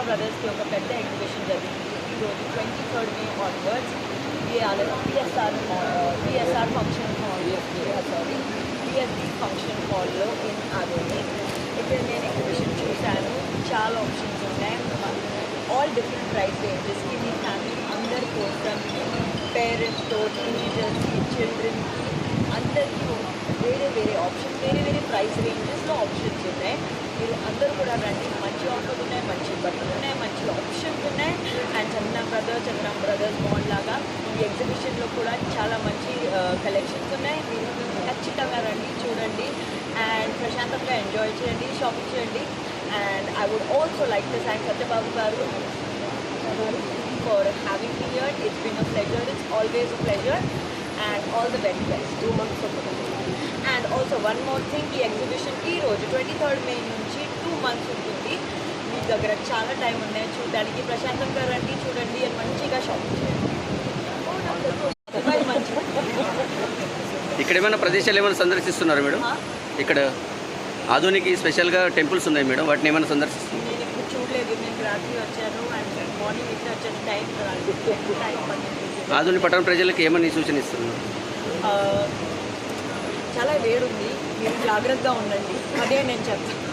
బ్రదర్స్కి ఒక పెద్ద ఎగ్జిబిషన్ జరిగింది ఈరోజు 23rd May onwards PSR function hall PSD function హాల్లో ఇన్ ఆదోని. ఇక్కడ నేను ఎగ్జిబిషన్ చూశాను. చాలా ఆప్షన్స్ ఉన్నాయి. ఆల్ డిఫరెంట్ ప్రైస్ రేంజెస్కి మీ ఫ్యామిలీ అందరి కోసం, పేరెంట్స్తో, టీనేజర్స్కి, చిల్డ్రన్కి అందరికీ వేరే వేరే ఆప్షన్స్, వేరే వేరే ప్రైస్ రేంజెస్లో ఆప్షన్స్ ఉన్నాయి. మీరు అందరూ కూడా రండి. మంచి ఆఫర్లు ఉన్నాయి, మంచి బట్టలు ఉన్నాయి, మంచి ఆప్షన్స్ ఉన్నాయి. అండ్ చందన బ్రదర్స్ మాల్ లాగా ఈ ఎగ్జిబిషన్లో కూడా చాలా మంచి కలెక్షన్స్ ఉన్నాయి. మీరు ఖచ్చితంగా రండి, చూడండి అండ్ ప్రశాంతంగా ఎంజాయ్ చేయండి, షాపింగ్ చేయండి. And I would also like to thank Satyababu garu for having me here. It's been a pleasure. It's always a pleasure. And all the very best. 2 months of and also one more thing, ఈ ఎగ్జిబిషన్కి ఈరోజు 23rd May నుంచి 2 months ఉంటుంది. మీ దగ్గర చాలా time ఉన్నాయి చూడడానికి. ప్రశాంతంగా రండి, చూడండి అండ్ మంచిగా షాపింగ్ చేయండి. ఇక్కడ ఏమైనా ప్రదేశాలు ఏమైనా సందర్శిస్తున్నారు మేడం? ఇక్కడ ఆధునిక స్పెషల్గా టెంపుల్స్ ఉన్నాయి మేడం, వాటిని ఏమైనా సందర్శిస్తున్నారు? నేను ఇప్పుడు చూడలేదు. నేను రాత్రి వచ్చాను అండ్ మార్నింగ్ ఇట్లా వచ్చాను. టైం ఆధునిక పట్టణ ప్రజలకు ఏమని సూచన ఇస్తున్నారు? చాలా వేడుంది, మీరు జాగ్రత్తగా ఉండండి, అదే నేను చెప్తాను.